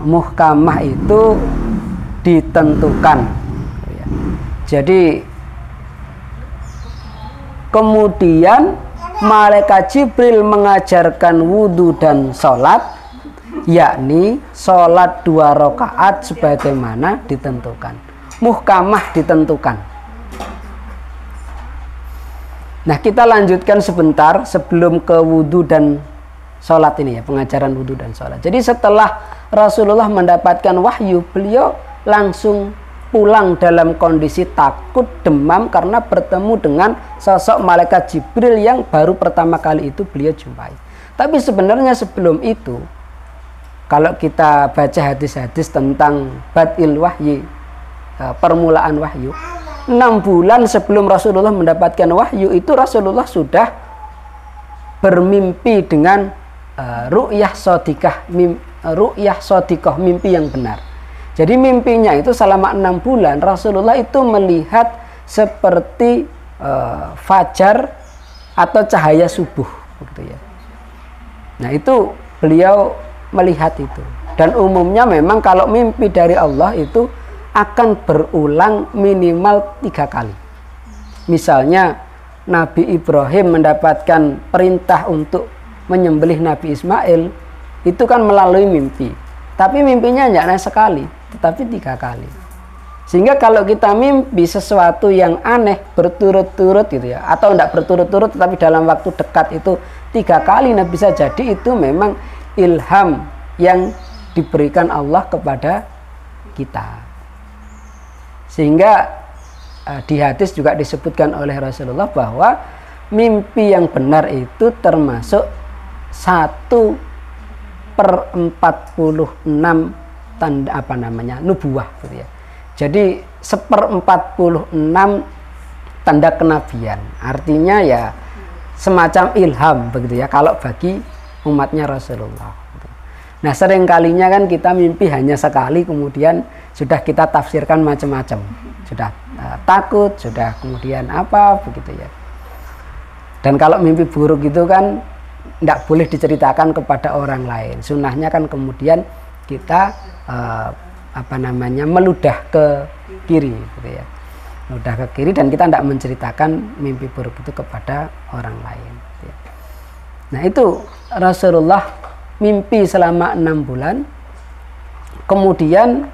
[SPEAKER 1] Muhkamah itu ditentukan. Jadi kemudian malaikat Jibril mengajarkan wudhu dan sholat, yakni sholat 2 rakaat sebagaimana ditentukan. Muhkamah ditentukan. Nah, kita lanjutkan sebentar sebelum ke wudhu dan sholat ini ya, pengajaran wudhu dan sholat. Jadi setelah Rasulullah mendapatkan wahyu, beliau langsung pulang dalam kondisi takut, demam karena bertemu dengan sosok malaikat Jibril yang baru pertama kali itu beliau jumpai. Tapi sebenarnya sebelum itu, kalau kita baca hadis-hadis tentang badil wahyi, permulaan wahyu, 6 bulan sebelum Rasulullah mendapatkan wahyu itu Rasulullah sudah bermimpi dengan ru'yah shadiqah, mimpi yang benar. Jadi mimpinya itu selama 6 bulan Rasulullah itu melihat seperti fajar atau cahaya subuh, gitu ya. Nah, itu beliau melihat itu. Dan umumnya memang kalau mimpi dari Allah itu akan berulang minimal 3 kali. Misalnya Nabi Ibrahim mendapatkan perintah untuk menyembelih Nabi Ismail, itu kan melalui mimpi. Tapi mimpinya tidak hanya sekali, tetapi 3 kali. Sehingga kalau kita mimpi sesuatu yang aneh berturut-turut gitu ya, atau tidak berturut-turut tetapi dalam waktu dekat itu 3 kali, nah bisa jadi itu memang ilham yang diberikan Allah kepada kita. Sehingga di hadis juga disebutkan oleh Rasulullah bahwa mimpi yang benar itu termasuk 1/46 tanda nubuah gitu ya. Jadi 1/46 tanda kenabian. Artinya ya semacam ilham begitu ya kalau bagi umatnya Rasulullah. Nah, sering kalinya kan kita mimpi hanya sekali, kemudian sudah kita tafsirkan macam-macam. Sudah takut, sudah kemudian apa begitu ya. Dan kalau mimpi buruk itu kan tidak boleh diceritakan kepada orang lain. Sunnahnya kan kemudian kita meludah ke kiri gitu ya. Meludah ke kiri dan kita tidak menceritakan mimpi buruk itu kepada orang lain gitu ya. Nah, itu Rasulullah mimpi selama 6 bulan. Kemudian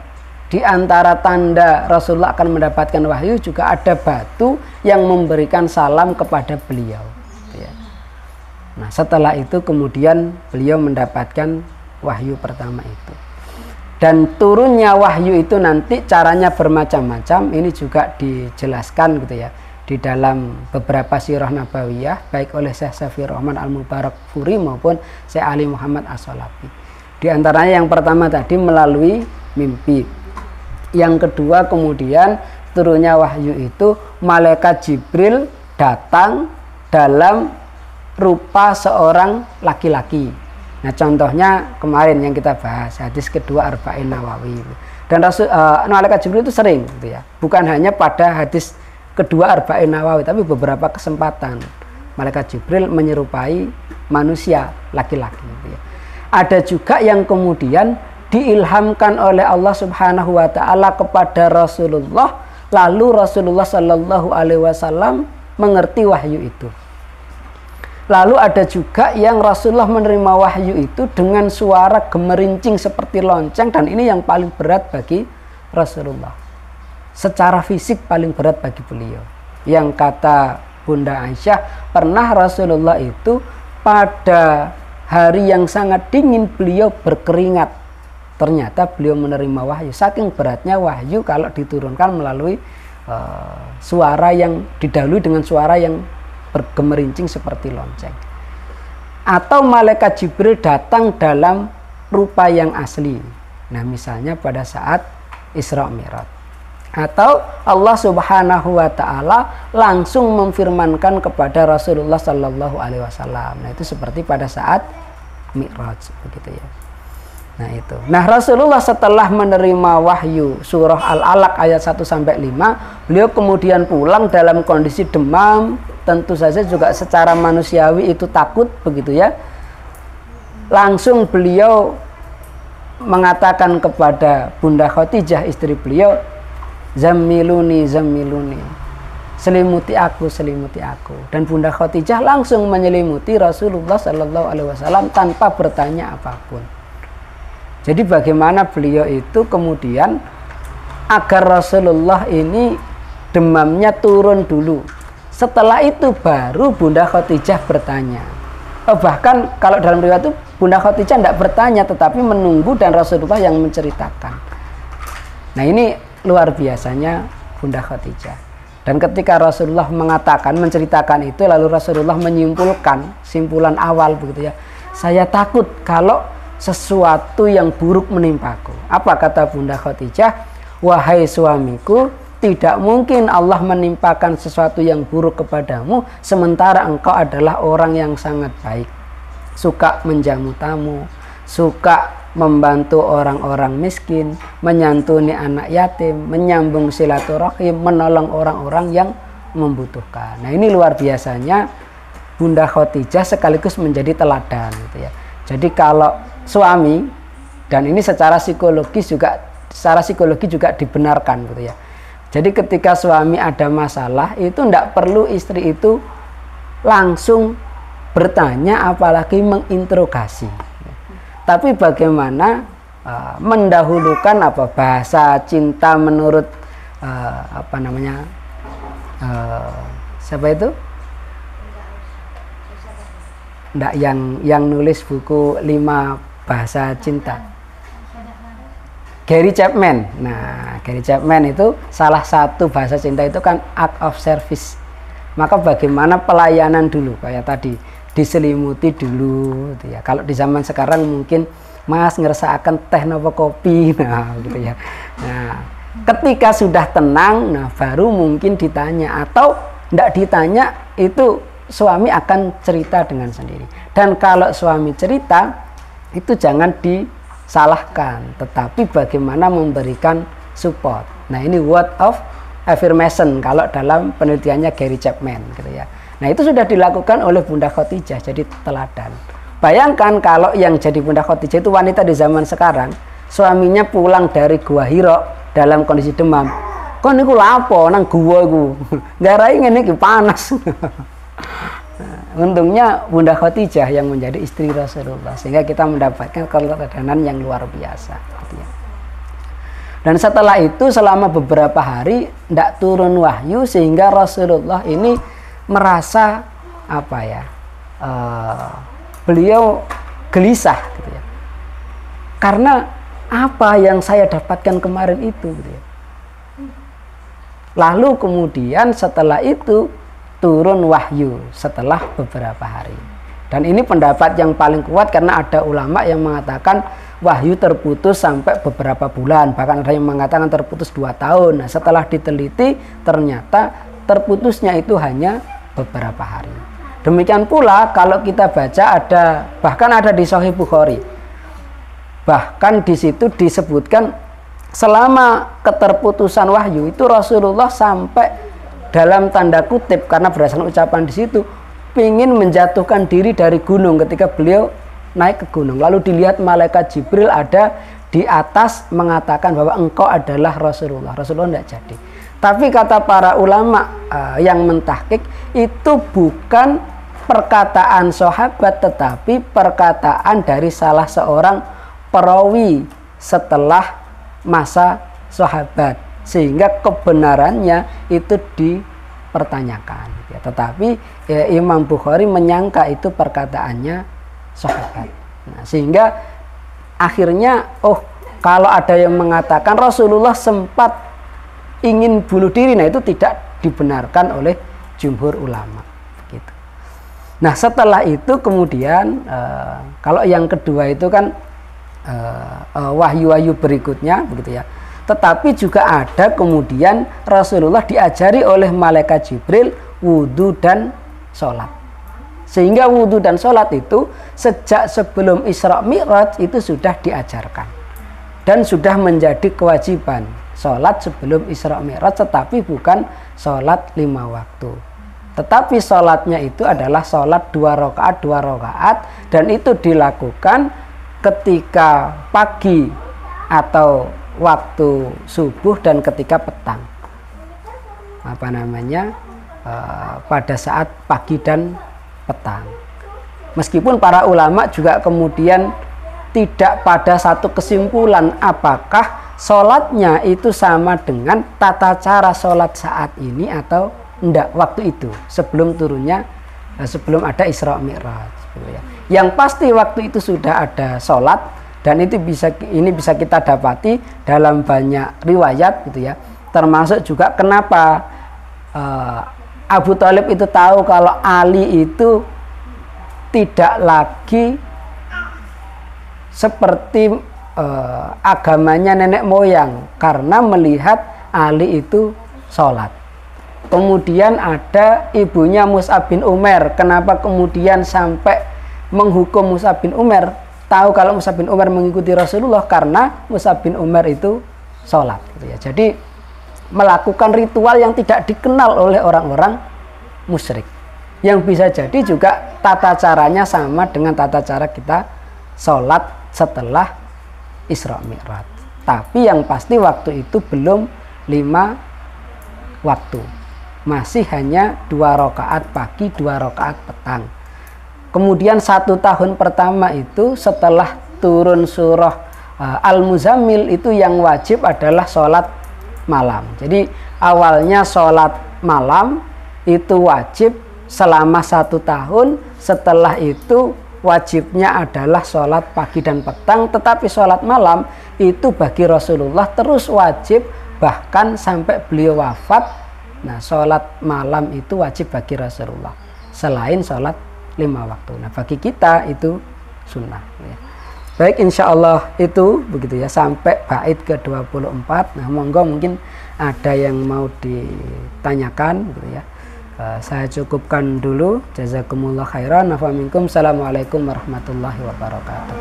[SPEAKER 1] di antara tanda Rasulullah akan mendapatkan wahyu juga ada batu yang memberikan salam kepada beliau. Nah, setelah itu kemudian beliau mendapatkan wahyu pertama itu. Dan turunnya wahyu itu nanti caranya bermacam-macam. Ini juga dijelaskan gitu ya di dalam beberapa sirah nabawiyah baik oleh Syekh Safir Rahman Al-Mubarakfuri maupun Syekh Ali Muhammad As-Shalabi. Di antaranya yang pertama tadi melalui mimpi. Yang kedua kemudian turunnya wahyu itu malaikat Jibril datang dalam rupa seorang laki-laki. Nah, contohnya kemarin yang kita bahas hadis kedua Arba'in Nawawi. Dan malaikat Jibril itu sering gitu ya. Bukan hanya pada hadis kedua Arba'in Nawawi, tapi beberapa kesempatan malaikat Jibril menyerupai manusia laki-laki gitu ya. Ada juga yang kemudian diilhamkan oleh Allah Subhanahu wa taala kepada Rasulullah, lalu Rasulullah Shallallahu alaihi wasallam mengerti wahyu itu. Lalu ada juga yang Rasulullah menerima wahyu itu dengan suara gemerincing seperti lonceng, dan ini yang paling berat bagi Rasulullah. Secara fisik paling berat bagi beliau. Yang kata Bunda Aisyah, pernah Rasulullah itu pada hari yang sangat dingin beliau berkeringat ternyata beliau menerima wahyu. Saking beratnya wahyu kalau diturunkan melalui suara yang didahului dengan suara yang bergemerincing seperti lonceng. Atau malaikat Jibril datang dalam rupa yang asli. Nah, misalnya pada saat Isra Mi'raj. Atau Allah Subhanahu wa taala langsung memfirmankan kepada Rasulullah sallallahu alaihi wasallam. Nah, itu seperti pada saat Mi'raj begitu ya. Nah, itu. Nah, Rasulullah setelah menerima wahyu surah Al-Alaq ayat 1 sampai 5, beliau kemudian pulang dalam kondisi demam, tentu saja juga secara manusiawi itu takut begitu ya. Langsung beliau mengatakan kepada Bunda Khadijah istri beliau, "Zammiluni, zammiluni." Selimuti aku, selimuti aku. Dan Bunda Khadijah langsung menyelimuti Rasulullah sallallahu alaihi wasallam tanpa bertanya apapun. Jadi bagaimana beliau itu kemudian agar Rasulullah ini demamnya turun dulu. Setelah itu baru Bunda Khadijah bertanya. Bahkan kalau dalam riwayat itu Bunda Khadijah tidak bertanya tetapi menunggu dan Rasulullah yang menceritakan. Nah, ini luar biasanya Bunda Khadijah. Dan ketika Rasulullah menceritakan itu, lalu Rasulullah menyimpulkan simpulan awal begitu ya. Saya takut kalau sesuatu yang buruk menimpaku. Apa kata Bunda Khadijah? Wahai suamiku, tidak mungkin Allah menimpakan sesuatu yang buruk kepadamu sementara engkau adalah orang yang sangat baik, suka menjamu tamu, suka membantu orang-orang miskin, menyantuni anak yatim, menyambung silaturahim, menolong orang-orang yang membutuhkan. Nah, ini luar biasanya Bunda Khadijah sekaligus menjadi teladan gitu ya. Jadi kalau suami, dan ini secara psikologi juga dibenarkan gitu ya. Jadi ketika suami ada masalah itu tidak perlu istri itu langsung bertanya apalagi menginterogasi. Tapi bagaimana mendahulukan bahasa cinta menurut siapa itu? Nggak, yang nulis buku 5 bahasa cinta, Gary Chapman. Nah, Gary Chapman itu salah satu bahasa cinta itu kan act of service. Maka bagaimana pelayanan dulu kayak tadi, diselimuti dulu gitu ya. Kalau di zaman sekarang mungkin Mas ngerasakan teh napa kopi, nah gitu ya. Nah, ketika sudah tenang, nah baru mungkin ditanya, atau tidak ditanya itu suami akan cerita dengan sendiri. Dan kalau suami cerita itu jangan disalahkan, tetapi bagaimana memberikan support. Nah, ini word of affirmation kalau dalam penelitiannya Gary Chapman gitu ya. Nah, itu sudah dilakukan oleh Bunda Khadijah, jadi teladan. Bayangkan kalau yang jadi Bunda Khadijah itu wanita di zaman sekarang, suaminya pulang dari Gua Hira dalam kondisi demam. Kok niku lapo nang gua iku? Garai ngene iki panas. Untungnya Bunda Khadijah yang menjadi istri Rasulullah, sehingga kita mendapatkan keteladanan yang luar biasa gitu ya. Dan setelah itu selama beberapa hari tidak turun wahyu, sehingga Rasulullah ini merasa beliau gelisah gitu ya. Karena apa yang saya dapatkan kemarin itu gitu ya. Lalu kemudian setelah itu turun wahyu setelah beberapa hari. Dan ini pendapat yang paling kuat karena ada ulama yang mengatakan wahyu terputus sampai beberapa bulan, bahkan ada yang mengatakan terputus 2 tahun. Nah, setelah diteliti ternyata terputusnya itu hanya beberapa hari. Demikian pula kalau kita baca bahkan ada di Sahih Bukhari. Bahkan di situ disebutkan selama keterputusan wahyu itu Rasulullah sampai dalam tanda kutip, karena berdasarkan ucapan di situ, ingin menjatuhkan diri dari gunung ketika beliau naik ke gunung. Lalu dilihat malaikat Jibril ada di atas mengatakan bahwa engkau adalah Rasulullah. Rasulullah tidak jadi. Tapi kata para ulama yang mentahqiq, itu bukan perkataan sahabat, tetapi perkataan dari salah seorang perawi setelah masa sahabat, sehingga kebenarannya itu dipertanyakan ya. Tetapi Imam Bukhari menyangka itu perkataannya sahabat. Nah, sehingga akhirnya Kalau ada yang mengatakan Rasulullah sempat ingin bunuh diri, nah itu tidak dibenarkan oleh jumhur ulama. Gitu. Nah setelah itu kemudian kalau yang kedua itu kan wahyu-wahyu berikutnya, begitu ya. Tetapi juga ada kemudian Rasulullah diajari oleh malaikat Jibril wudhu dan sholat. Sehingga wudhu dan sholat itu sejak sebelum Isra Mi'raj itu sudah diajarkan. Dan sudah menjadi kewajiban sholat sebelum Isra Mi'raj, tetapi bukan sholat 5 waktu. Tetapi sholatnya itu adalah sholat 2 rakaat, dan itu dilakukan ketika pagi atau waktu subuh dan ketika petang. Pada saat pagi dan petang. Meskipun para ulama juga kemudian tidak pada satu kesimpulan apakah sholatnya itu sama dengan tata cara sholat saat ini atau enggak waktu itu sebelum turunnya, sebelum ada Isra Mi'raj. Yang pasti waktu itu sudah ada sholat, dan itu bisa kita dapati dalam banyak riwayat gitu ya. Termasuk juga kenapa Abu Thalib itu tahu kalau Ali itu tidak lagi seperti agamanya nenek moyang, karena melihat Ali itu sholat. Kemudian ada ibunya Mus'ab bin Umair. Kenapa kemudian sampai menghukum Mus'ab bin Umair? Tahu kalau Mus'ab bin Umair mengikuti Rasulullah karena Mus'ab bin Umair itu sholat. Gitu ya. Jadi melakukan ritual yang tidak dikenal oleh orang-orang musyrik, yang bisa jadi juga tata caranya sama dengan tata cara kita sholat setelah Isra Mi'raj. Tapi yang pasti waktu itu belum 5 waktu, masih hanya 2 rakaat pagi, 2 rakaat petang. Kemudian 1 tahun pertama itu setelah turun surah Al-Muzammil itu yang wajib adalah sholat malam. Jadi awalnya sholat malam itu wajib selama 1 tahun. Setelah itu wajibnya adalah sholat pagi dan petang. Tetapi sholat malam itu bagi Rasulullah terus wajib bahkan sampai beliau wafat. Nah sholat malam itu wajib bagi Rasulullah selain sholat 5 waktu. Nah bagi kita itu sunnah ya. Baik, insya Allah itu begitu ya, sampai bait ke-24. Nah monggo mungkin ada yang mau ditanyakan gitu ya. Saya cukupkan dulu. Jazakumullah khairan. Assalamualaikum warahmatullahi wabarakatuh.